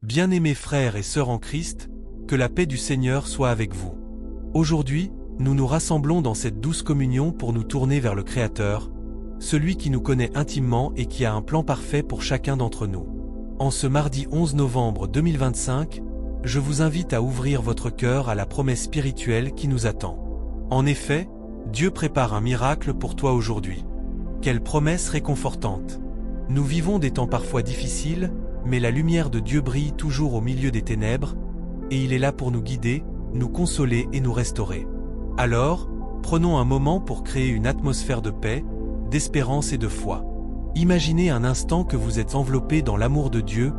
Bien-aimés frères et sœurs en Christ, que la paix du Seigneur soit avec vous. Aujourd'hui, nous nous rassemblons dans cette douce communion pour nous tourner vers le Créateur, celui qui nous connaît intimement et qui a un plan parfait pour chacun d'entre nous. En ce mardi 11 novembre 2025, je vous invite à ouvrir votre cœur à la promesse spirituelle qui nous attend. En effet, Dieu prépare un miracle pour toi aujourd'hui. Quelle promesse réconfortante! Nous vivons des temps parfois difficiles, mais la lumière de Dieu brille toujours au milieu des ténèbres, et il est là pour nous guider, nous consoler et nous restaurer. Alors, prenons un moment pour créer une atmosphère de paix, d'espérance et de foi. Imaginez un instant que vous êtes enveloppé dans l'amour de Dieu,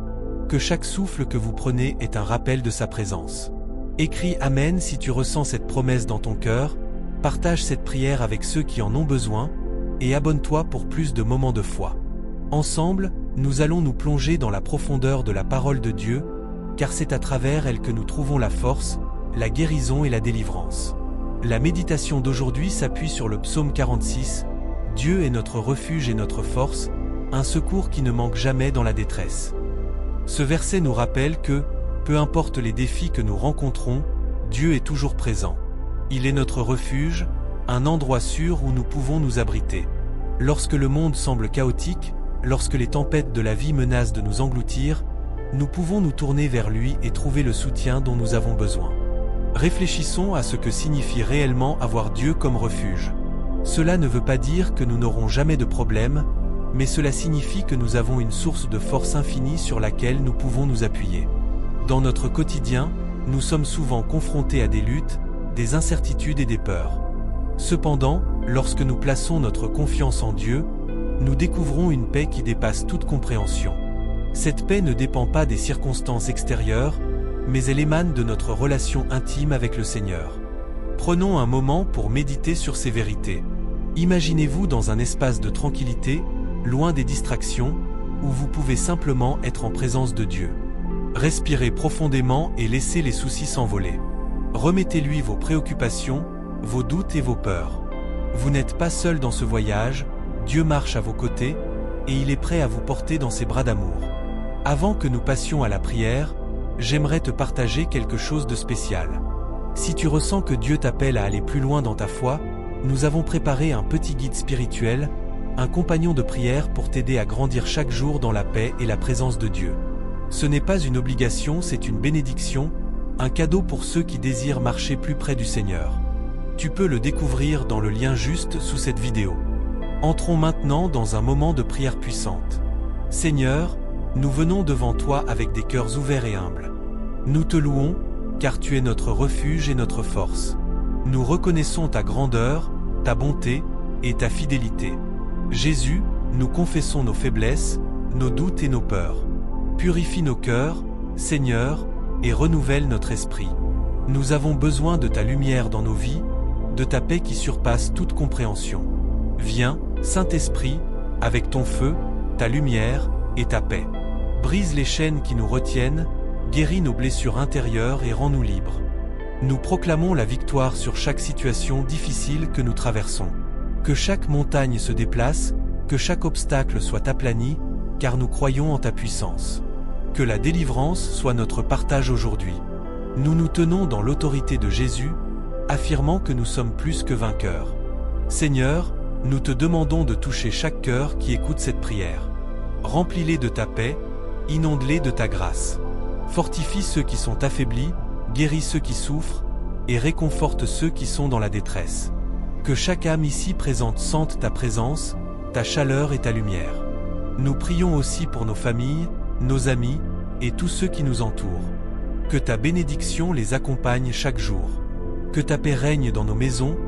que chaque souffle que vous prenez est un rappel de sa présence. Écris Amen si tu ressens cette promesse dans ton cœur, partage cette prière avec ceux qui en ont besoin, et abonne-toi pour plus de moments de foi. Ensemble, nous allons nous plonger dans la profondeur de la parole de Dieu, car c'est à travers elle que nous trouvons la force, la guérison et la délivrance. La méditation d'aujourd'hui s'appuie sur le psaume 46, « Dieu est notre refuge et notre force, un secours qui ne manque jamais dans la détresse ». Ce verset nous rappelle que, peu importe les défis que nous rencontrons, Dieu est toujours présent. Il est notre refuge, un endroit sûr où nous pouvons nous abriter. Lorsque le monde semble chaotique, lorsque les tempêtes de la vie menacent de nous engloutir, nous pouvons nous tourner vers lui et trouver le soutien dont nous avons besoin. Réfléchissons à ce que signifie réellement avoir Dieu comme refuge. Cela ne veut pas dire que nous n'aurons jamais de problème, mais cela signifie que nous avons une source de force infinie sur laquelle nous pouvons nous appuyer. Dans notre quotidien, nous sommes souvent confrontés à des luttes, des incertitudes et des peurs. Cependant, lorsque nous plaçons notre confiance en Dieu, nous découvrons une paix qui dépasse toute compréhension. Cette paix ne dépend pas des circonstances extérieures, mais elle émane de notre relation intime avec le Seigneur. Prenons un moment pour méditer sur ces vérités. Imaginez-vous dans un espace de tranquillité, loin des distractions, où vous pouvez simplement être en présence de Dieu. Respirez profondément et laissez les soucis s'envoler. Remettez-lui vos préoccupations, vos doutes et vos peurs. Vous n'êtes pas seul dans ce voyage, Dieu marche à vos côtés, et il est prêt à vous porter dans ses bras d'amour. Avant que nous passions à la prière, j'aimerais te partager quelque chose de spécial. Si tu ressens que Dieu t'appelle à aller plus loin dans ta foi, nous avons préparé un petit guide spirituel, un compagnon de prière pour t'aider à grandir chaque jour dans la paix et la présence de Dieu. Ce n'est pas une obligation, c'est une bénédiction, un cadeau pour ceux qui désirent marcher plus près du Seigneur. Tu peux le découvrir dans le lien juste sous cette vidéo. Entrons maintenant dans un moment de prière puissante. Seigneur, nous venons devant toi avec des cœurs ouverts et humbles. Nous te louons, car tu es notre refuge et notre force. Nous reconnaissons ta grandeur, ta bonté et ta fidélité. Jésus, nous confessons nos faiblesses, nos doutes et nos peurs. Purifie nos cœurs, Seigneur, et renouvelle notre esprit. Nous avons besoin de ta lumière dans nos vies, de ta paix qui surpasse toute compréhension. Viens, Saint-Esprit, avec ton feu, ta lumière et ta paix. Brise les chaînes qui nous retiennent, guéris nos blessures intérieures et rends-nous libres. Nous proclamons la victoire sur chaque situation difficile que nous traversons. Que chaque montagne se déplace, que chaque obstacle soit aplani, car nous croyons en ta puissance. Que la délivrance soit notre partage aujourd'hui. Nous nous tenons dans l'autorité de Jésus, affirmant que nous sommes plus que vainqueurs. Seigneur, nous te demandons de toucher chaque cœur qui écoute cette prière. Remplis-les de ta paix, inonde-les de ta grâce. Fortifie ceux qui sont affaiblis, guéris ceux qui souffrent, et réconforte ceux qui sont dans la détresse. Que chaque âme ici présente sente ta présence, ta chaleur et ta lumière. Nous prions aussi pour nos familles, nos amis, et tous ceux qui nous entourent. Que ta bénédiction les accompagne chaque jour. Que ta paix règne dans nos maisons,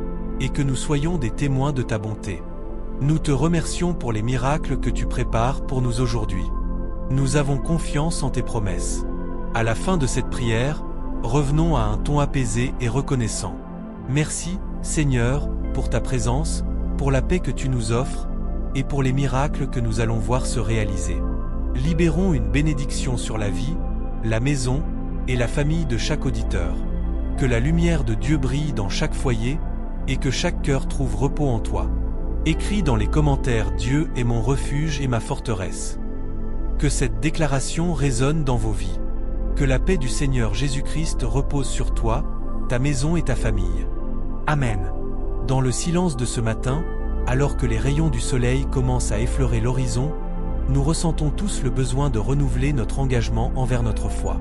et que nous soyons des témoins de ta bonté. Nous te remercions pour les miracles que tu prépares pour nous aujourd'hui. Nous avons confiance en tes promesses. À la fin de cette prière, revenons à un ton apaisé et reconnaissant. Merci, Seigneur, pour ta présence, pour la paix que tu nous offres, et pour les miracles que nous allons voir se réaliser. Libérons une bénédiction sur la vie, la maison et la famille de chaque auditeur. Que la lumière de Dieu brille dans chaque foyer, et que chaque cœur trouve repos en toi. Écris dans les commentaires « Dieu est mon refuge et ma forteresse ». Que cette déclaration résonne dans vos vies. Que la paix du Seigneur Jésus-Christ repose sur toi, ta maison et ta famille. Amen. Dans le silence de ce matin, alors que les rayons du soleil commencent à effleurer l'horizon, nous ressentons tous le besoin de renouveler notre engagement envers notre foi.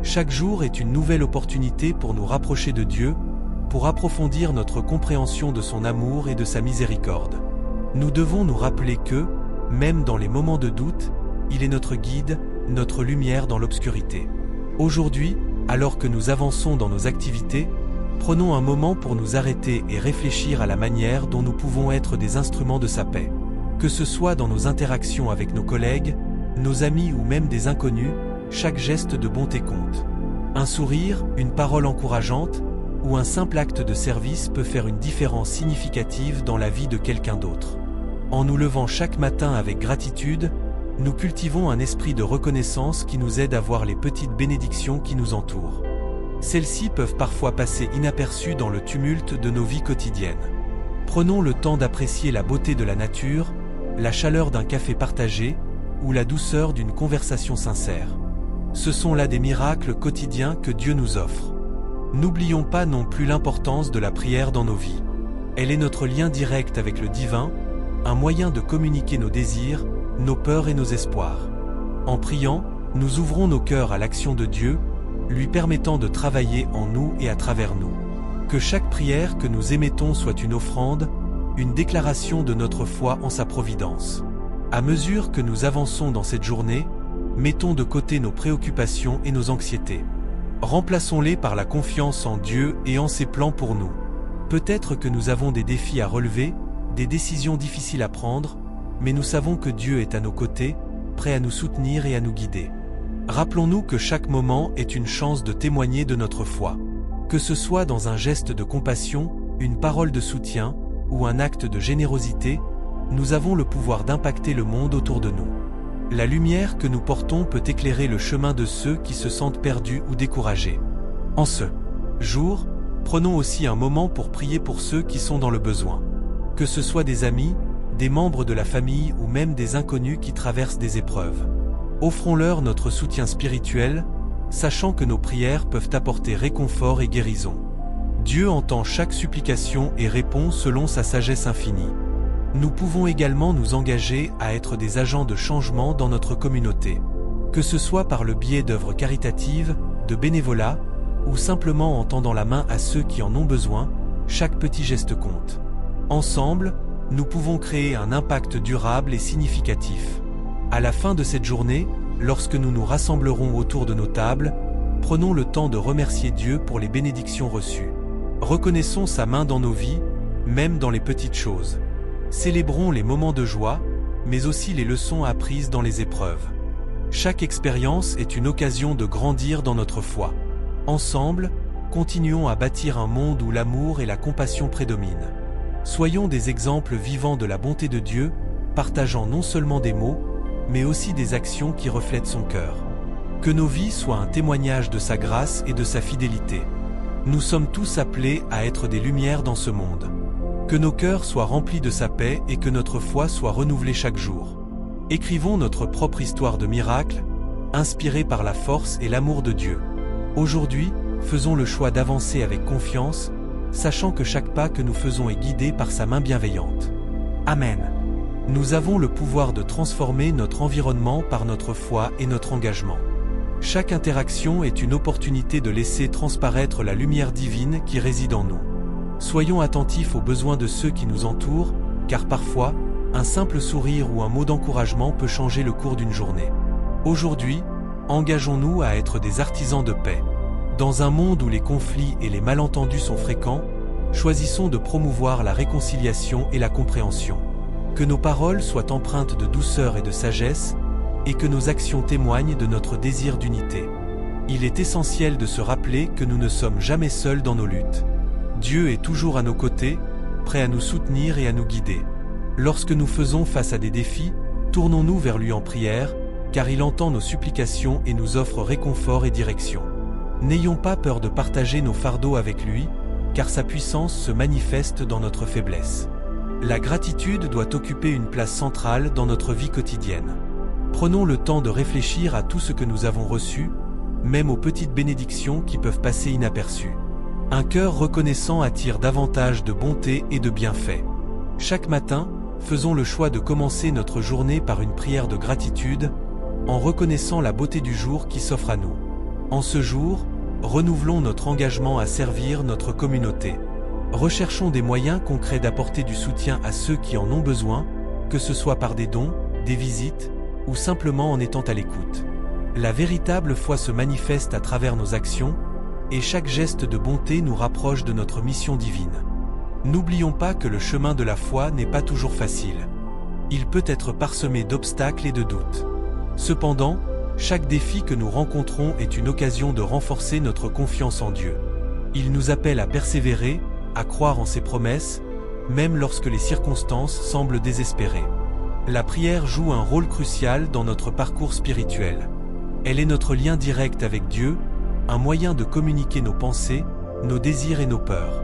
Chaque jour est une nouvelle opportunité pour nous rapprocher de Dieu, pour approfondir notre compréhension de son amour et de sa miséricorde. Nous devons nous rappeler que, même dans les moments de doute, il est notre guide, notre lumière dans l'obscurité. Aujourd'hui, alors que nous avançons dans nos activités, prenons un moment pour nous arrêter et réfléchir à la manière dont nous pouvons être des instruments de sa paix. Que ce soit dans nos interactions avec nos collègues, nos amis ou même des inconnus, chaque geste de bonté compte. Un sourire, une parole encourageante, ou un simple acte de service peut faire une différence significative dans la vie de quelqu'un d'autre. En nous levant chaque matin avec gratitude, nous cultivons un esprit de reconnaissance qui nous aide à voir les petites bénédictions qui nous entourent. Celles-ci peuvent parfois passer inaperçues dans le tumulte de nos vies quotidiennes. Prenons le temps d'apprécier la beauté de la nature, la chaleur d'un café partagé, ou la douceur d'une conversation sincère. Ce sont là des miracles quotidiens que Dieu nous offre. N'oublions pas non plus l'importance de la prière dans nos vies. Elle est notre lien direct avec le divin, un moyen de communiquer nos désirs, nos peurs et nos espoirs. En priant, nous ouvrons nos cœurs à l'action de Dieu, lui permettant de travailler en nous et à travers nous. Que chaque prière que nous émettons soit une offrande, une déclaration de notre foi en sa providence. À mesure que nous avançons dans cette journée, mettons de côté nos préoccupations et nos anxiétés. Remplaçons-les par la confiance en Dieu et en ses plans pour nous. Peut-être que nous avons des défis à relever, des décisions difficiles à prendre, mais nous savons que Dieu est à nos côtés, prêt à nous soutenir et à nous guider. Rappelons-nous que chaque moment est une chance de témoigner de notre foi. Que ce soit dans un geste de compassion, une parole de soutien, ou un acte de générosité, nous avons le pouvoir d'impacter le monde autour de nous. La lumière que nous portons peut éclairer le chemin de ceux qui se sentent perdus ou découragés. En ce jour, prenons aussi un moment pour prier pour ceux qui sont dans le besoin. Que ce soit des amis, des membres de la famille ou même des inconnus qui traversent des épreuves. Offrons-leur notre soutien spirituel, sachant que nos prières peuvent apporter réconfort et guérison. Dieu entend chaque supplication et répond selon sa sagesse infinie. Nous pouvons également nous engager à être des agents de changement dans notre communauté. Que ce soit par le biais d'œuvres caritatives, de bénévolat, ou simplement en tendant la main à ceux qui en ont besoin, chaque petit geste compte. Ensemble, nous pouvons créer un impact durable et significatif. À la fin de cette journée, lorsque nous nous rassemblerons autour de nos tables, prenons le temps de remercier Dieu pour les bénédictions reçues. Reconnaissons sa main dans nos vies, même dans les petites choses. Célébrons les moments de joie, mais aussi les leçons apprises dans les épreuves. Chaque expérience est une occasion de grandir dans notre foi. Ensemble, continuons à bâtir un monde où l'amour et la compassion prédominent. Soyons des exemples vivants de la bonté de Dieu, partageant non seulement des mots, mais aussi des actions qui reflètent son cœur. Que nos vies soient un témoignage de sa grâce et de sa fidélité. Nous sommes tous appelés à être des lumières dans ce monde. Que nos cœurs soient remplis de sa paix et que notre foi soit renouvelée chaque jour. Écrivons notre propre histoire de miracle, inspirée par la force et l'amour de Dieu. Aujourd'hui, faisons le choix d'avancer avec confiance, sachant que chaque pas que nous faisons est guidé par sa main bienveillante. Amen. Nous avons le pouvoir de transformer notre environnement par notre foi et notre engagement. Chaque interaction est une opportunité de laisser transparaître la lumière divine qui réside en nous. Soyons attentifs aux besoins de ceux qui nous entourent, car parfois, un simple sourire ou un mot d'encouragement peut changer le cours d'une journée. Aujourd'hui, engageons-nous à être des artisans de paix. Dans un monde où les conflits et les malentendus sont fréquents, choisissons de promouvoir la réconciliation et la compréhension. Que nos paroles soient empreintes de douceur et de sagesse, et que nos actions témoignent de notre désir d'unité. Il est essentiel de se rappeler que nous ne sommes jamais seuls dans nos luttes. Dieu est toujours à nos côtés, prêt à nous soutenir et à nous guider. Lorsque nous faisons face à des défis, tournons-nous vers lui en prière, car il entend nos supplications et nous offre réconfort et direction. N'ayons pas peur de partager nos fardeaux avec lui, car sa puissance se manifeste dans notre faiblesse. La gratitude doit occuper une place centrale dans notre vie quotidienne. Prenons le temps de réfléchir à tout ce que nous avons reçu, même aux petites bénédictions qui peuvent passer inaperçues. Un cœur reconnaissant attire davantage de bonté et de bienfaits. Chaque matin, faisons le choix de commencer notre journée par une prière de gratitude, en reconnaissant la beauté du jour qui s'offre à nous. En ce jour, renouvelons notre engagement à servir notre communauté. Recherchons des moyens concrets d'apporter du soutien à ceux qui en ont besoin, que ce soit par des dons, des visites, ou simplement en étant à l'écoute. La véritable foi se manifeste à travers nos actions, et chaque geste de bonté nous rapproche de notre mission divine. N'oublions pas que le chemin de la foi n'est pas toujours facile. Il peut être parsemé d'obstacles et de doutes. Cependant, chaque défi que nous rencontrons est une occasion de renforcer notre confiance en Dieu. Il nous appelle à persévérer, à croire en ses promesses, même lorsque les circonstances semblent désespérées. La prière joue un rôle crucial dans notre parcours spirituel. Elle est notre lien direct avec Dieu, un moyen de communiquer nos pensées, nos désirs et nos peurs.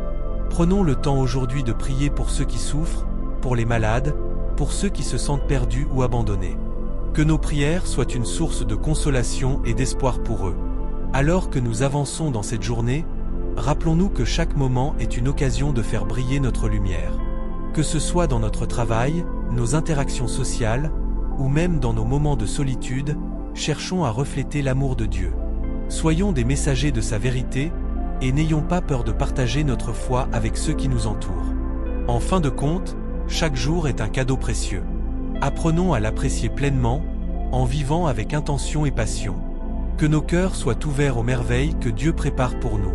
Prenons le temps aujourd'hui de prier pour ceux qui souffrent, pour les malades, pour ceux qui se sentent perdus ou abandonnés. Que nos prières soient une source de consolation et d'espoir pour eux. Alors que nous avançons dans cette journée, rappelons-nous que chaque moment est une occasion de faire briller notre lumière. Que ce soit dans notre travail, nos interactions sociales, ou même dans nos moments de solitude, cherchons à refléter l'amour de Dieu. Soyons des messagers de sa vérité, et n'ayons pas peur de partager notre foi avec ceux qui nous entourent. En fin de compte, chaque jour est un cadeau précieux. Apprenons à l'apprécier pleinement, en vivant avec intention et passion. Que nos cœurs soient ouverts aux merveilles que Dieu prépare pour nous.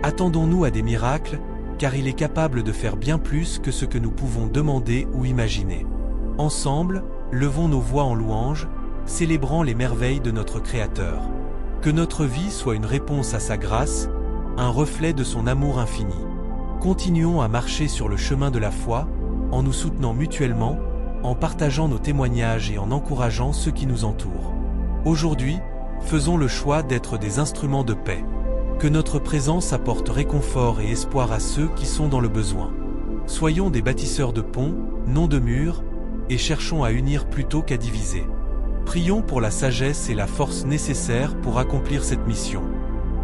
Attendons-nous à des miracles, car il est capable de faire bien plus que ce que nous pouvons demander ou imaginer. Ensemble, levons nos voix en louange, célébrant les merveilles de notre Créateur. Que notre vie soit une réponse à sa grâce, un reflet de son amour infini. Continuons à marcher sur le chemin de la foi, en nous soutenant mutuellement, en partageant nos témoignages et en encourageant ceux qui nous entourent. Aujourd'hui, faisons le choix d'être des instruments de paix. Que notre présence apporte réconfort et espoir à ceux qui sont dans le besoin. Soyons des bâtisseurs de ponts, non de murs, et cherchons à unir plutôt qu'à diviser. Prions pour la sagesse et la force nécessaires pour accomplir cette mission.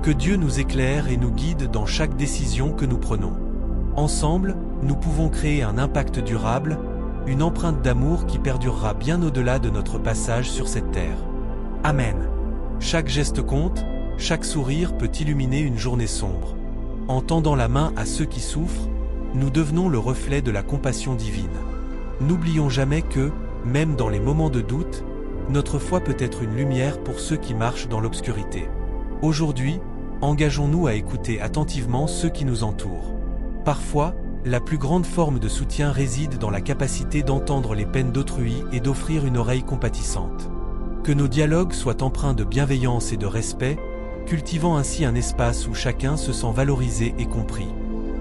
Que Dieu nous éclaire et nous guide dans chaque décision que nous prenons. Ensemble, nous pouvons créer un impact durable, une empreinte d'amour qui perdurera bien au-delà de notre passage sur cette terre. Amen. Chaque geste compte, chaque sourire peut illuminer une journée sombre. En tendant la main à ceux qui souffrent, nous devenons le reflet de la compassion divine. N'oublions jamais que, même dans les moments de doute, notre foi peut être une lumière pour ceux qui marchent dans l'obscurité. Aujourd'hui, engageons-nous à écouter attentivement ceux qui nous entourent. Parfois, la plus grande forme de soutien réside dans la capacité d'entendre les peines d'autrui et d'offrir une oreille compatissante. Que nos dialogues soient empreints de bienveillance et de respect, cultivant ainsi un espace où chacun se sent valorisé et compris.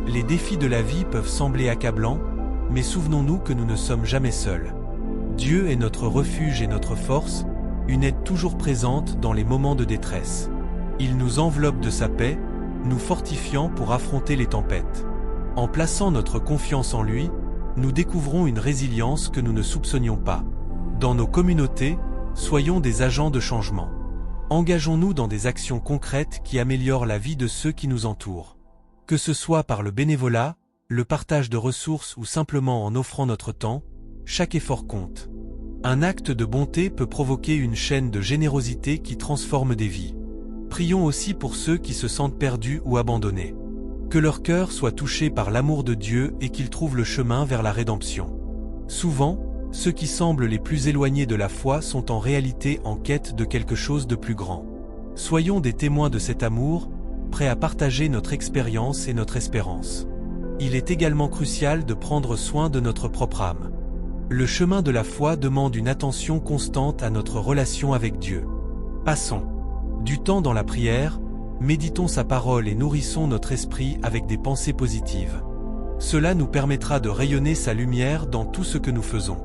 Les défis de la vie peuvent sembler accablants, mais souvenons-nous que nous ne sommes jamais seuls. Dieu est notre refuge et notre force, une aide toujours présente dans les moments de détresse. Il nous enveloppe de sa paix, nous fortifiant pour affronter les tempêtes. En plaçant notre confiance en lui, nous découvrons une résilience que nous ne soupçonnions pas. Dans nos communautés, soyons des agents de changement. Engageons-nous dans des actions concrètes qui améliorent la vie de ceux qui nous entourent. Que ce soit par le bénévolat, le partage de ressources ou simplement en offrant notre temps, chaque effort compte. Un acte de bonté peut provoquer une chaîne de générosité qui transforme des vies. Prions aussi pour ceux qui se sentent perdus ou abandonnés. Que leur cœur soit touché par l'amour de Dieu et qu'ils trouvent le chemin vers la rédemption. Souvent, ceux qui semblent les plus éloignés de la foi sont en réalité en quête de quelque chose de plus grand. Soyons des témoins de cet amour, prêts à partager notre expérience et notre espérance. Il est également crucial de prendre soin de notre propre âme. Le chemin de la foi demande une attention constante à notre relation avec Dieu. Passons du temps dans la prière, méditons sa parole et nourrissons notre esprit avec des pensées positives. Cela nous permettra de rayonner sa lumière dans tout ce que nous faisons.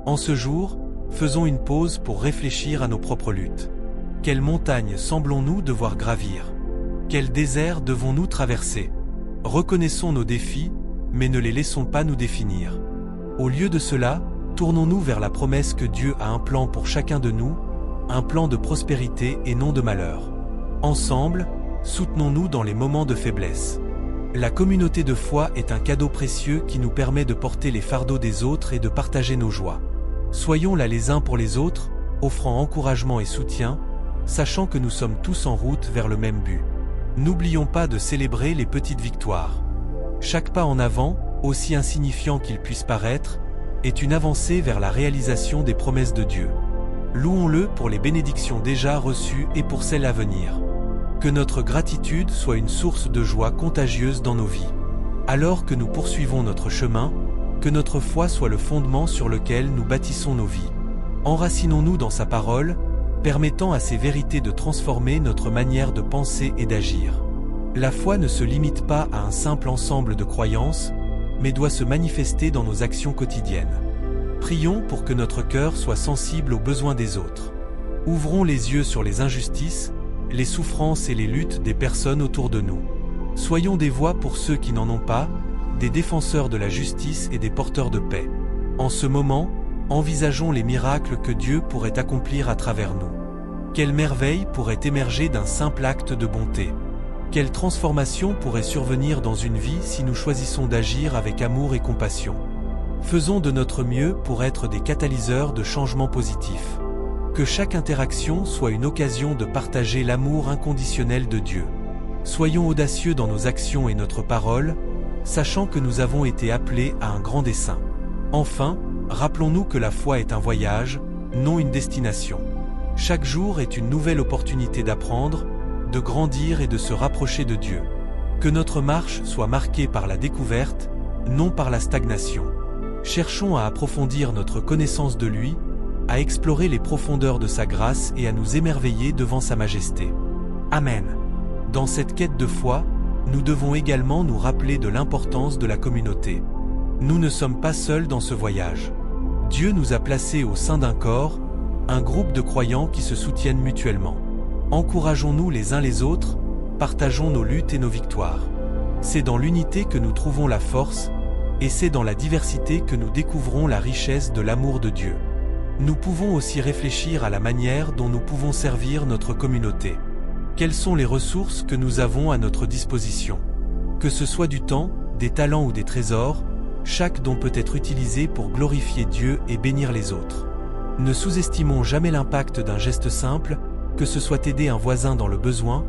En ce jour, faisons une pause pour réfléchir à nos propres luttes. Quelles montagnes semblons-nous devoir gravir? Quel désert devons-nous traverser? Reconnaissons nos défis, mais ne les laissons pas nous définir. Au lieu de cela, tournons-nous vers la promesse que Dieu a un plan pour chacun de nous, un plan de prospérité et non de malheur. Ensemble, soutenons-nous dans les moments de faiblesse. La communauté de foi est un cadeau précieux qui nous permet de porter les fardeaux des autres et de partager nos joies. Soyons là les uns pour les autres, offrant encouragement et soutien, sachant que nous sommes tous en route vers le même but. N'oublions pas de célébrer les petites victoires. Chaque pas en avant, aussi insignifiant qu'il puisse paraître, est une avancée vers la réalisation des promesses de Dieu. Louons-le pour les bénédictions déjà reçues et pour celles à venir. Que notre gratitude soit une source de joie contagieuse dans nos vies. Alors que nous poursuivons notre chemin, que notre foi soit le fondement sur lequel nous bâtissons nos vies. Enracinons-nous dans sa parole, permettant à ces vérités de transformer notre manière de penser et d'agir. La foi ne se limite pas à un simple ensemble de croyances, mais doit se manifester dans nos actions quotidiennes. Prions pour que notre cœur soit sensible aux besoins des autres. Ouvrons les yeux sur les injustices, les souffrances et les luttes des personnes autour de nous. Soyons des voix pour ceux qui n'en ont pas, des défenseurs de la justice et des porteurs de paix. En ce moment, envisageons les miracles que Dieu pourrait accomplir à travers nous. Quelle merveille pourrait émerger d'un simple acte de bonté? Quelle transformation pourrait survenir dans une vie si nous choisissons d'agir avec amour et compassion? Faisons de notre mieux pour être des catalyseurs de changements positifs. Que chaque interaction soit une occasion de partager l'amour inconditionnel de Dieu. Soyons audacieux dans nos actions et notre parole, sachant que nous avons été appelés à un grand dessein. Enfin, rappelons-nous que la foi est un voyage, non une destination. Chaque jour est une nouvelle opportunité d'apprendre, de grandir et de se rapprocher de Dieu. Que notre marche soit marquée par la découverte, non par la stagnation. Cherchons à approfondir notre connaissance de lui, à explorer les profondeurs de sa grâce et à nous émerveiller devant sa majesté. Amen. Dans cette quête de foi, nous devons également nous rappeler de l'importance de la communauté. Nous ne sommes pas seuls dans ce voyage. Dieu nous a placés au sein d'un corps, un groupe de croyants qui se soutiennent mutuellement. Encourageons-nous les uns les autres, partageons nos luttes et nos victoires. C'est dans l'unité que nous trouvons la force, et c'est dans la diversité que nous découvrons la richesse de l'amour de Dieu. Nous pouvons aussi réfléchir à la manière dont nous pouvons servir notre communauté. Quelles sont les ressources que nous avons à notre disposition? Que ce soit du temps, des talents ou des trésors, chaque don peut être utilisé pour glorifier Dieu et bénir les autres. Ne sous-estimons jamais l'impact d'un geste simple, que ce soit aider un voisin dans le besoin,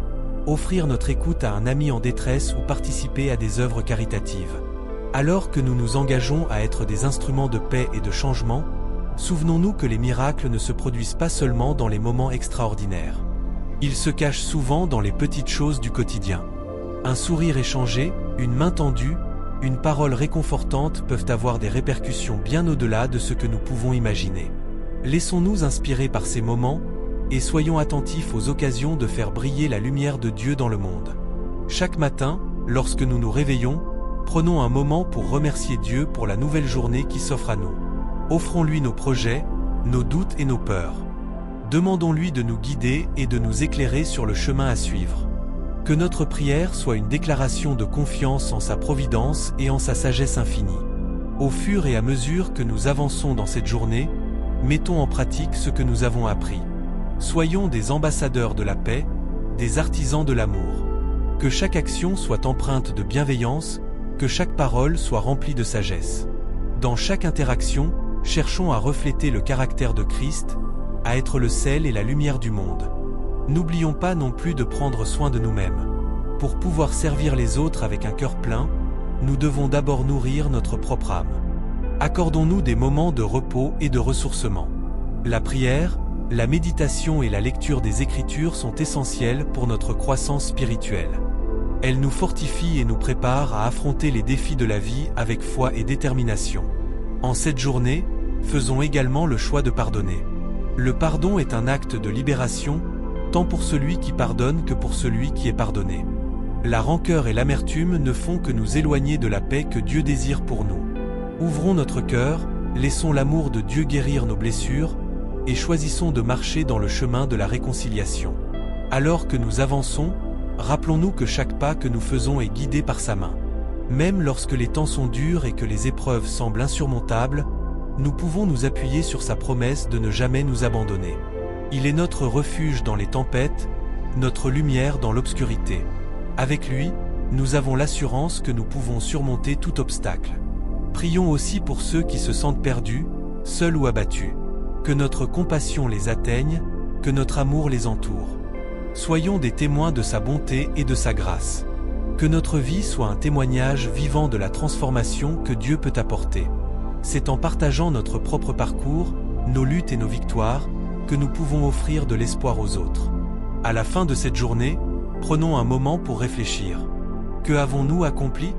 offrir notre écoute à un ami en détresse ou participer à des œuvres caritatives. Alors que nous nous engageons à être des instruments de paix et de changement, souvenons-nous que les miracles ne se produisent pas seulement dans les moments extraordinaires. Ils se cachent souvent dans les petites choses du quotidien. Un sourire échangé, une main tendue, une parole réconfortante peuvent avoir des répercussions bien au-delà de ce que nous pouvons imaginer. Laissons-nous inspirer par ces moments, et soyons attentifs aux occasions de faire briller la lumière de Dieu dans le monde. Chaque matin, lorsque nous nous réveillons, prenons un moment pour remercier Dieu pour la nouvelle journée qui s'offre à nous. Offrons-lui nos projets, nos doutes et nos peurs. Demandons-lui de nous guider et de nous éclairer sur le chemin à suivre. Que notre prière soit une déclaration de confiance en sa providence et en sa sagesse infinie. Au fur et à mesure que nous avançons dans cette journée, mettons en pratique ce que nous avons appris. Soyons des ambassadeurs de la paix, des artisans de l'amour. Que chaque action soit empreinte de bienveillance, que chaque parole soit remplie de sagesse. Dans chaque interaction, cherchons à refléter le caractère de Christ, à être le sel et la lumière du monde. N'oublions pas non plus de prendre soin de nous-mêmes. Pour pouvoir servir les autres avec un cœur plein, nous devons d'abord nourrir notre propre âme. Accordons-nous des moments de repos et de ressourcement. La prière, la méditation et la lecture des Écritures sont essentielles pour notre croissance spirituelle. Elles nous fortifient et nous préparent à affronter les défis de la vie avec foi et détermination. En cette journée, faisons également le choix de pardonner. Le pardon est un acte de libération, tant pour celui qui pardonne que pour celui qui est pardonné. La rancœur et l'amertume ne font que nous éloigner de la paix que Dieu désire pour nous. Ouvrons notre cœur, laissons l'amour de Dieu guérir nos blessures, et choisissons de marcher dans le chemin de la réconciliation. Alors que nous avançons, rappelons-nous que chaque pas que nous faisons est guidé par sa main. Même lorsque les temps sont durs et que les épreuves semblent insurmontables, nous pouvons nous appuyer sur sa promesse de ne jamais nous abandonner. Il est notre refuge dans les tempêtes, notre lumière dans l'obscurité. Avec lui, nous avons l'assurance que nous pouvons surmonter tout obstacle. Prions aussi pour ceux qui se sentent perdus, seuls ou abattus. Que notre compassion les atteigne, que notre amour les entoure. Soyons des témoins de sa bonté et de sa grâce. Que notre vie soit un témoignage vivant de la transformation que Dieu peut apporter. C'est en partageant notre propre parcours, nos luttes et nos victoires, que nous pouvons offrir de l'espoir aux autres. À la fin de cette journée, prenons un moment pour réfléchir. Que avons-nous accompli?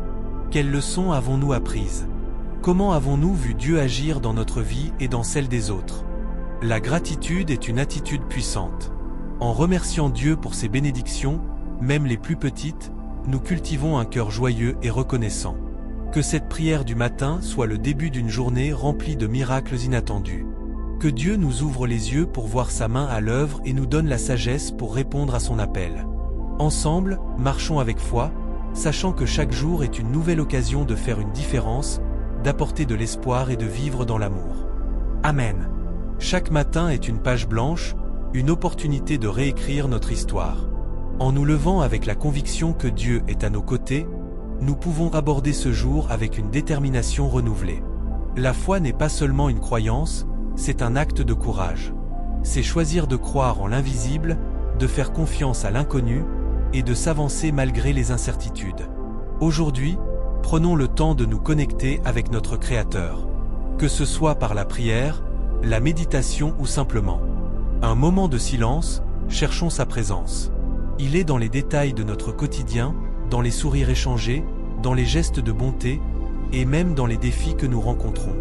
Quelles leçons avons-nous apprises? Comment avons-nous vu Dieu agir dans notre vie et dans celle des autres? La gratitude est une attitude puissante. En remerciant Dieu pour ses bénédictions, même les plus petites, nous cultivons un cœur joyeux et reconnaissant. Que cette prière du matin soit le début d'une journée remplie de miracles inattendus. Que Dieu nous ouvre les yeux pour voir sa main à l'œuvre et nous donne la sagesse pour répondre à son appel. Ensemble, marchons avec foi, sachant que chaque jour est une nouvelle occasion de faire une différence, d'apporter de l'espoir et de vivre dans l'amour. Amen. Chaque matin est une page blanche, une opportunité de réécrire notre histoire. En nous levant avec la conviction que Dieu est à nos côtés, nous pouvons aborder ce jour avec une détermination renouvelée. La foi n'est pas seulement une croyance, c'est un acte de courage. C'est choisir de croire en l'invisible, de faire confiance à l'inconnu, et de s'avancer malgré les incertitudes. Aujourd'hui, prenons le temps de nous connecter avec notre Créateur. Que ce soit par la prière, la méditation ou simplement un moment de silence, cherchons sa présence. Il est dans les détails de notre quotidien, dans les sourires échangés, dans les gestes de bonté, et même dans les défis que nous rencontrons.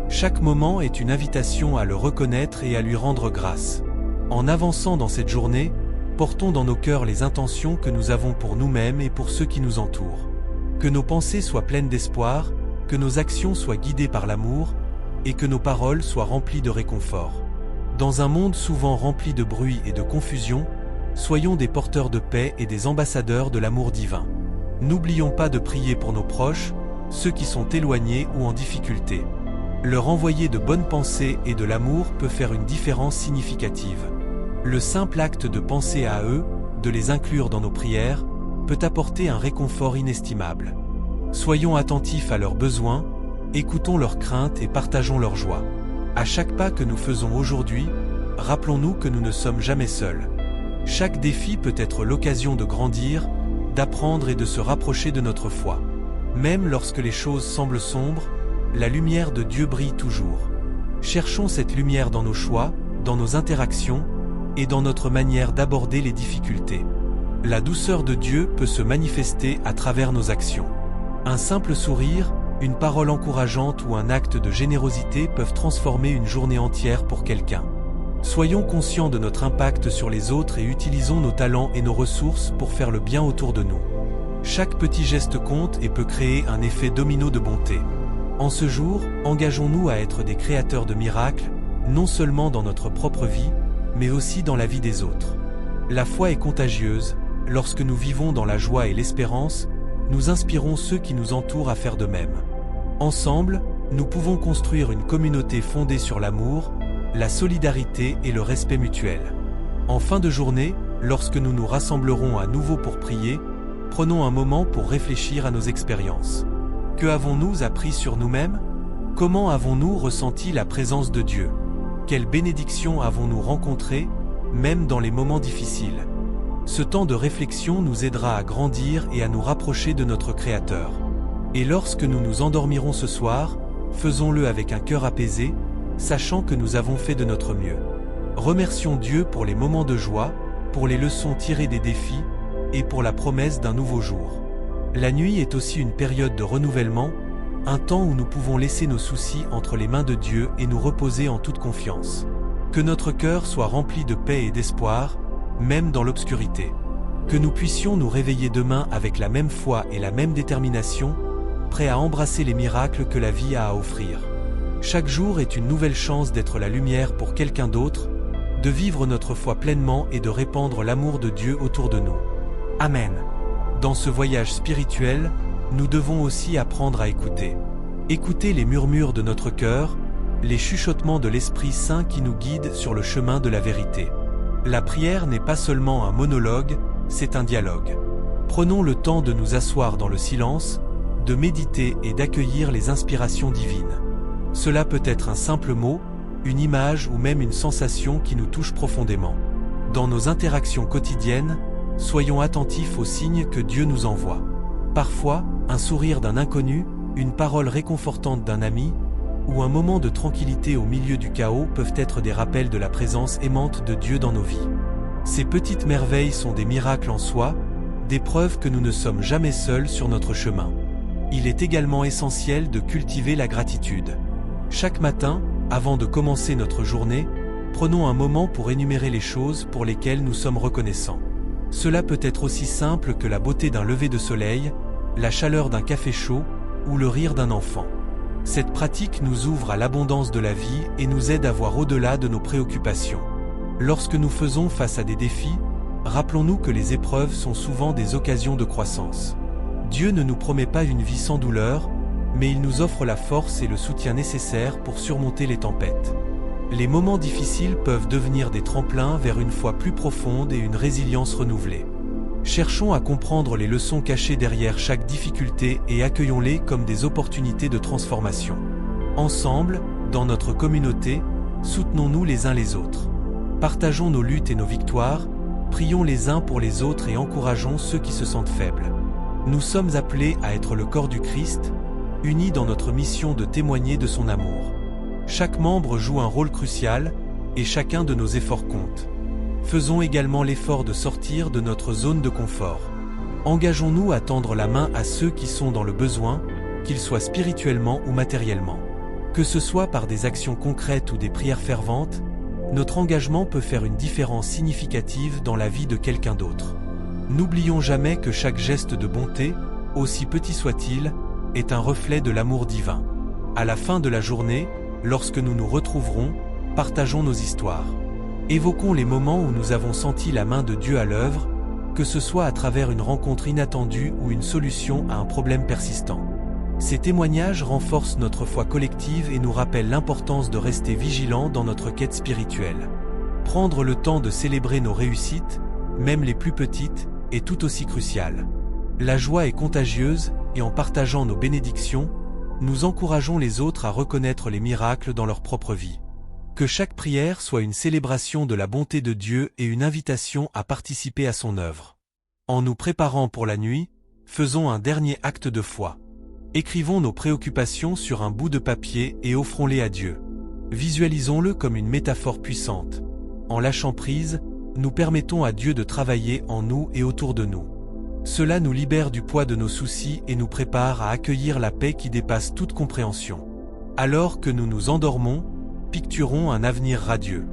Chaque moment est une invitation à le reconnaître et à lui rendre grâce. En avançant dans cette journée, portons dans nos cœurs les intentions que nous avons pour nous-mêmes et pour ceux qui nous entourent. Que nos pensées soient pleines d'espoir, que nos actions soient guidées par l'amour, et que nos paroles soient remplies de réconfort. Dans un monde souvent rempli de bruit et de confusion, soyons des porteurs de paix et des ambassadeurs de l'amour divin. N'oublions pas de prier pour nos proches, ceux qui sont éloignés ou en difficulté. Leur envoyer de bonnes pensées et de l'amour peut faire une différence significative. Le simple acte de penser à eux, de les inclure dans nos prières, peut apporter un réconfort inestimable. Soyons attentifs à leurs besoins, écoutons leurs craintes et partageons leur joie. À chaque pas que nous faisons aujourd'hui, rappelons-nous que nous ne sommes jamais seuls. Chaque défi peut être l'occasion de grandir, d'apprendre et de se rapprocher de notre foi. Même lorsque les choses semblent sombres, la lumière de Dieu brille toujours. Cherchons cette lumière dans nos choix, dans nos interactions, et dans notre manière d'aborder les difficultés. La douceur de Dieu peut se manifester à travers nos actions. Un simple sourire, une parole encourageante ou un acte de générosité peuvent transformer une journée entière pour quelqu'un. Soyons conscients de notre impact sur les autres et utilisons nos talents et nos ressources pour faire le bien autour de nous. Chaque petit geste compte et peut créer un effet domino de bonté. En ce jour, engageons-nous à être des créateurs de miracles, non seulement dans notre propre vie, mais aussi dans la vie des autres. La foi est contagieuse, lorsque nous vivons dans la joie et l'espérance, nous inspirons ceux qui nous entourent à faire de même. Ensemble, nous pouvons construire une communauté fondée sur l'amour, la solidarité et le respect mutuel. En fin de journée, lorsque nous nous rassemblerons à nouveau pour prier, prenons un moment pour réfléchir à nos expériences. Que avons-nous appris sur nous-mêmes? Comment avons-nous ressenti la présence de Dieu? Quelles bénédictions avons-nous rencontrées, même dans les moments difficiles? Ce temps de réflexion nous aidera à grandir et à nous rapprocher de notre Créateur. Et lorsque nous nous endormirons ce soir, faisons-le avec un cœur apaisé, sachant que nous avons fait de notre mieux. Remercions Dieu pour les moments de joie, pour les leçons tirées des défis, et pour la promesse d'un nouveau jour. La nuit est aussi une période de renouvellement, un temps où nous pouvons laisser nos soucis entre les mains de Dieu et nous reposer en toute confiance. Que notre cœur soit rempli de paix et d'espoir, même dans l'obscurité. Que nous puissions nous réveiller demain avec la même foi et la même détermination, prêts à embrasser les miracles que la vie a à offrir. Chaque jour est une nouvelle chance d'être la lumière pour quelqu'un d'autre, de vivre notre foi pleinement et de répandre l'amour de Dieu autour de nous. Amen. Dans ce voyage spirituel, nous devons aussi apprendre à écouter. Écouter les murmures de notre cœur, les chuchotements de l'Esprit Saint qui nous guident sur le chemin de la vérité. La prière n'est pas seulement un monologue, c'est un dialogue. Prenons le temps de nous asseoir dans le silence, de méditer et d'accueillir les inspirations divines. Cela peut être un simple mot, une image ou même une sensation qui nous touche profondément. Dans nos interactions quotidiennes, soyons attentifs aux signes que Dieu nous envoie. Parfois, un sourire d'un inconnu, une parole réconfortante d'un ami, ou un moment de tranquillité au milieu du chaos peuvent être des rappels de la présence aimante de Dieu dans nos vies. Ces petites merveilles sont des miracles en soi, des preuves que nous ne sommes jamais seuls sur notre chemin. Il est également essentiel de cultiver la gratitude. Chaque matin, avant de commencer notre journée, prenons un moment pour énumérer les choses pour lesquelles nous sommes reconnaissants. Cela peut être aussi simple que la beauté d'un lever de soleil, la chaleur d'un café chaud ou le rire d'un enfant. Cette pratique nous ouvre à l'abondance de la vie et nous aide à voir au-delà de nos préoccupations. Lorsque nous faisons face à des défis, rappelons-nous que les épreuves sont souvent des occasions de croissance. Dieu ne nous promet pas une vie sans douleur, mais il nous offre la force et le soutien nécessaires pour surmonter les tempêtes. Les moments difficiles peuvent devenir des tremplins vers une foi plus profonde et une résilience renouvelée. Cherchons à comprendre les leçons cachées derrière chaque difficulté et accueillons-les comme des opportunités de transformation. Ensemble, dans notre communauté, soutenons-nous les uns les autres. Partageons nos luttes et nos victoires, prions les uns pour les autres et encourageons ceux qui se sentent faibles. Nous sommes appelés à être le corps du Christ, unis dans notre mission de témoigner de son amour. Chaque membre joue un rôle crucial, et chacun de nos efforts compte. Faisons également l'effort de sortir de notre zone de confort. Engageons-nous à tendre la main à ceux qui sont dans le besoin, qu'ils soient spirituellement ou matériellement. Que ce soit par des actions concrètes ou des prières ferventes, notre engagement peut faire une différence significative dans la vie de quelqu'un d'autre. N'oublions jamais que chaque geste de bonté, aussi petit soit-il, est un reflet de l'amour divin. À la fin de la journée, lorsque nous nous retrouverons, partageons nos histoires. Évoquons les moments où nous avons senti la main de Dieu à l'œuvre, que ce soit à travers une rencontre inattendue ou une solution à un problème persistant. Ces témoignages renforcent notre foi collective et nous rappellent l'importance de rester vigilants dans notre quête spirituelle. Prendre le temps de célébrer nos réussites, même les plus petites, est tout aussi crucial. La joie est contagieuse, et en partageant nos bénédictions, nous encourageons les autres à reconnaître les miracles dans leur propre vie. Que chaque prière soit une célébration de la bonté de Dieu et une invitation à participer à son œuvre. En nous préparant pour la nuit, faisons un dernier acte de foi. Écrivons nos préoccupations sur un bout de papier et offrons-les à Dieu. Visualisons-le comme une métaphore puissante. En lâchant prise, nous permettons à Dieu de travailler en nous et autour de nous. Cela nous libère du poids de nos soucis et nous prépare à accueillir la paix qui dépasse toute compréhension. Alors que nous nous endormons, picturons un avenir radieux.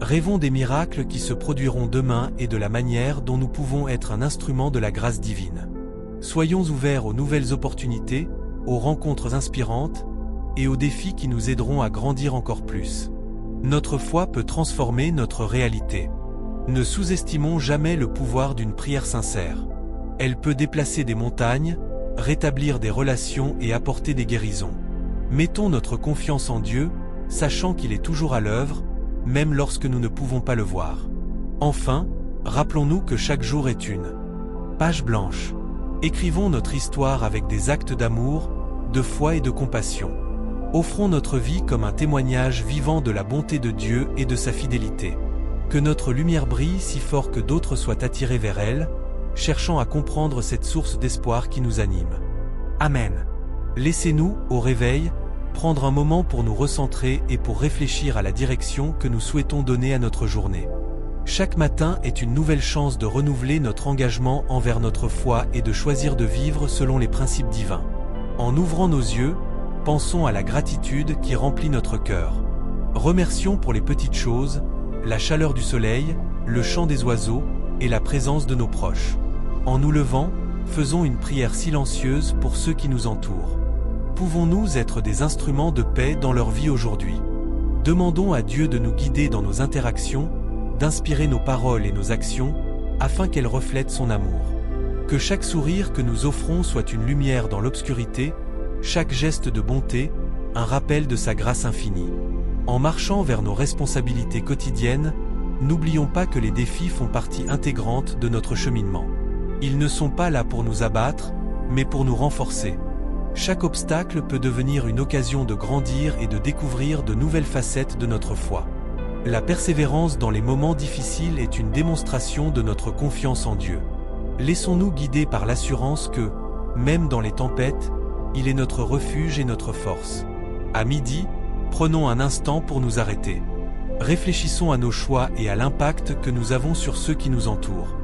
Rêvons des miracles qui se produiront demain et de la manière dont nous pouvons être un instrument de la grâce divine. Soyons ouverts aux nouvelles opportunités, aux rencontres inspirantes et aux défis qui nous aideront à grandir encore plus. Notre foi peut transformer notre réalité. Ne sous-estimons jamais le pouvoir d'une prière sincère. Elle peut déplacer des montagnes, rétablir des relations et apporter des guérisons. Mettons notre confiance en Dieu, sachant qu'il est toujours à l'œuvre, même lorsque nous ne pouvons pas le voir. Enfin, rappelons-nous que chaque jour est une page blanche. Écrivons notre histoire avec des actes d'amour, de foi et de compassion. Offrons notre vie comme un témoignage vivant de la bonté de Dieu et de sa fidélité. Que notre lumière brille si fort que d'autres soient attirés vers elle, cherchant à comprendre cette source d'espoir qui nous anime. Amen. Laissez-nous, au réveil, prendre un moment pour nous recentrer et pour réfléchir à la direction que nous souhaitons donner à notre journée. Chaque matin est une nouvelle chance de renouveler notre engagement envers notre foi et de choisir de vivre selon les principes divins. En ouvrant nos yeux, pensons à la gratitude qui remplit notre cœur. Remercions pour les petites choses, la chaleur du soleil, le chant des oiseaux et la présence de nos proches. En nous levant, faisons une prière silencieuse pour ceux qui nous entourent. Pouvons-nous être des instruments de paix dans leur vie aujourd'hui? Demandons à Dieu de nous guider dans nos interactions, d'inspirer nos paroles et nos actions, afin qu'elles reflètent son amour. Que chaque sourire que nous offrons soit une lumière dans l'obscurité, chaque geste de bonté, un rappel de sa grâce infinie. En marchant vers nos responsabilités quotidiennes, n'oublions pas que les défis font partie intégrante de notre cheminement. Ils ne sont pas là pour nous abattre, mais pour nous renforcer. Chaque obstacle peut devenir une occasion de grandir et de découvrir de nouvelles facettes de notre foi. La persévérance dans les moments difficiles est une démonstration de notre confiance en Dieu. Laissons-nous guider par l'assurance que, même dans les tempêtes, il est notre refuge et notre force. À midi, prenons un instant pour nous arrêter. Réfléchissons à nos choix et à l'impact que nous avons sur ceux qui nous entourent.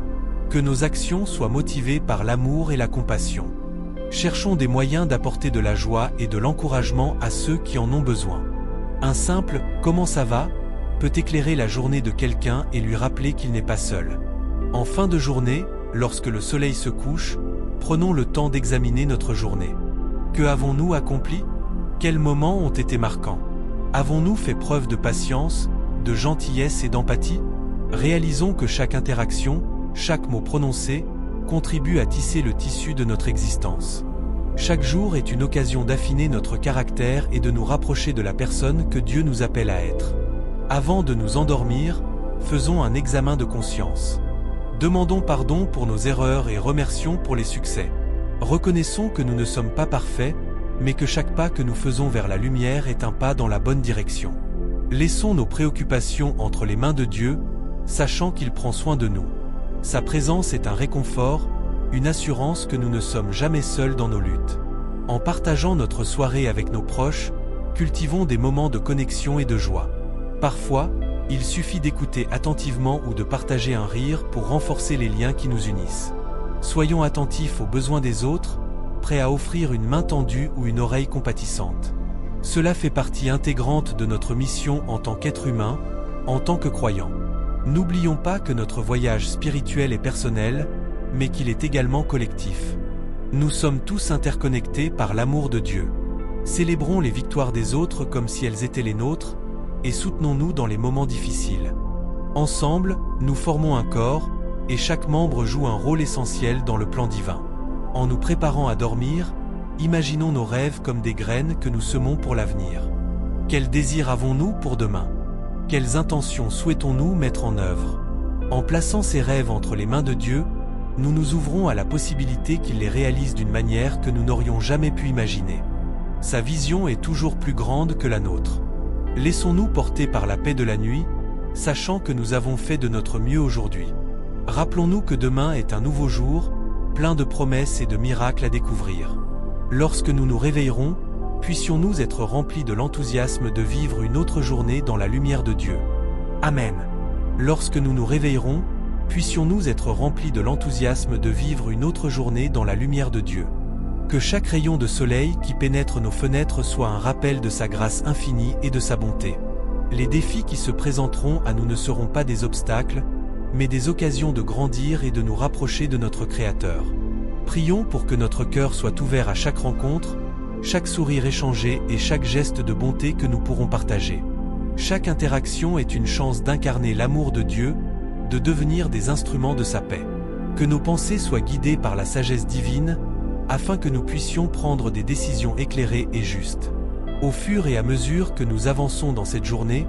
Que nos actions soient motivées par l'amour et la compassion. Cherchons des moyens d'apporter de la joie et de l'encouragement à ceux qui en ont besoin. Un simple « Comment ça va ?» peut éclairer la journée de quelqu'un et lui rappeler qu'il n'est pas seul. En fin de journée, lorsque le soleil se couche, prenons le temps d'examiner notre journée. Que avons-nous accompli? Quels moments ont été marquants? Avons-nous fait preuve de patience, de gentillesse et d'empathie? Réalisons que chaque interaction, chaque mot prononcé, contribue à tisser le tissu de notre existence. Chaque jour est une occasion d'affiner notre caractère et de nous rapprocher de la personne que Dieu nous appelle à être. Avant de nous endormir, faisons un examen de conscience. Demandons pardon pour nos erreurs et remercions pour les succès. Reconnaissons que nous ne sommes pas parfaits, mais que chaque pas que nous faisons vers la lumière est un pas dans la bonne direction. Laissons nos préoccupations entre les mains de Dieu, sachant qu'il prend soin de nous. Sa présence est un réconfort, une assurance que nous ne sommes jamais seuls dans nos luttes. En partageant notre soirée avec nos proches, cultivons des moments de connexion et de joie. Parfois, il suffit d'écouter attentivement ou de partager un rire pour renforcer les liens qui nous unissent. Soyons attentifs aux besoins des autres, prêts à offrir une main tendue ou une oreille compatissante. Cela fait partie intégrante de notre mission en tant qu'être humain, en tant que croyant. N'oublions pas que notre voyage spirituel est personnel, mais qu'il est également collectif. Nous sommes tous interconnectés par l'amour de Dieu. Célébrons les victoires des autres comme si elles étaient les nôtres, et soutenons-nous dans les moments difficiles. Ensemble, nous formons un corps, et chaque membre joue un rôle essentiel dans le plan divin. En nous préparant à dormir, imaginons nos rêves comme des graines que nous semons pour l'avenir. Quels désirs avons-nous pour demain? Quelles intentions souhaitons-nous mettre en œuvre? En plaçant ces rêves entre les mains de Dieu, nous nous ouvrons à la possibilité qu'il les réalise d'une manière que nous n'aurions jamais pu imaginer. Sa vision est toujours plus grande que la nôtre. Laissons-nous porter par la paix de la nuit, sachant que nous avons fait de notre mieux aujourd'hui. Rappelons-nous que demain est un nouveau jour, plein de promesses et de miracles à découvrir. Lorsque nous nous réveillerons, puissions-nous être remplis de l'enthousiasme de vivre une autre journée dans la lumière de Dieu. Amen. Lorsque nous nous réveillerons, puissions-nous être remplis de l'enthousiasme de vivre une autre journée dans la lumière de Dieu. Que chaque rayon de soleil qui pénètre nos fenêtres soit un rappel de sa grâce infinie et de sa bonté. Les défis qui se présenteront à nous ne seront pas des obstacles, mais des occasions de grandir et de nous rapprocher de notre Créateur. Prions pour que notre cœur soit ouvert à chaque rencontre, chaque sourire échangé et chaque geste de bonté que nous pourrons partager. Chaque interaction est une chance d'incarner l'amour de Dieu, de devenir des instruments de sa paix. Que nos pensées soient guidées par la sagesse divine, afin que nous puissions prendre des décisions éclairées et justes. Au fur et à mesure que nous avançons dans cette journée,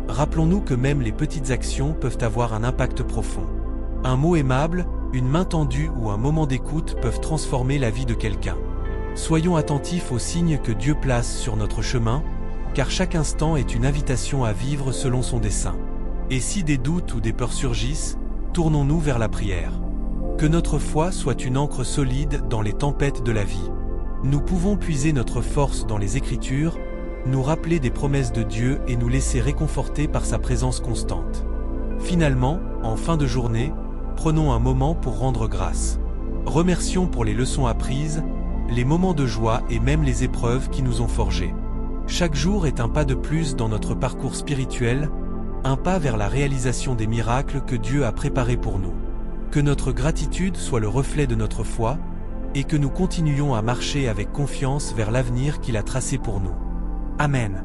rappelons-nous que même les petites actions peuvent avoir un impact profond. Un mot aimable, une main tendue ou un moment d'écoute peuvent transformer la vie de quelqu'un. Soyons attentifs aux signes que Dieu place sur notre chemin, car chaque instant est une invitation à vivre selon son dessein. Et si des doutes ou des peurs surgissent, tournons-nous vers la prière. Que notre foi soit une ancre solide dans les tempêtes de la vie. Nous pouvons puiser notre force dans les Écritures, nous rappeler des promesses de Dieu et nous laisser réconforter par sa présence constante. Finalement, en fin de journée, prenons un moment pour rendre grâce. Remercions pour les leçons apprises, les moments de joie et même les épreuves qui nous ont forgés. Chaque jour est un pas de plus dans notre parcours spirituel, un pas vers la réalisation des miracles que Dieu a préparés pour nous. Que notre gratitude soit le reflet de notre foi, et que nous continuions à marcher avec confiance vers l'avenir qu'il a tracé pour nous. Amen.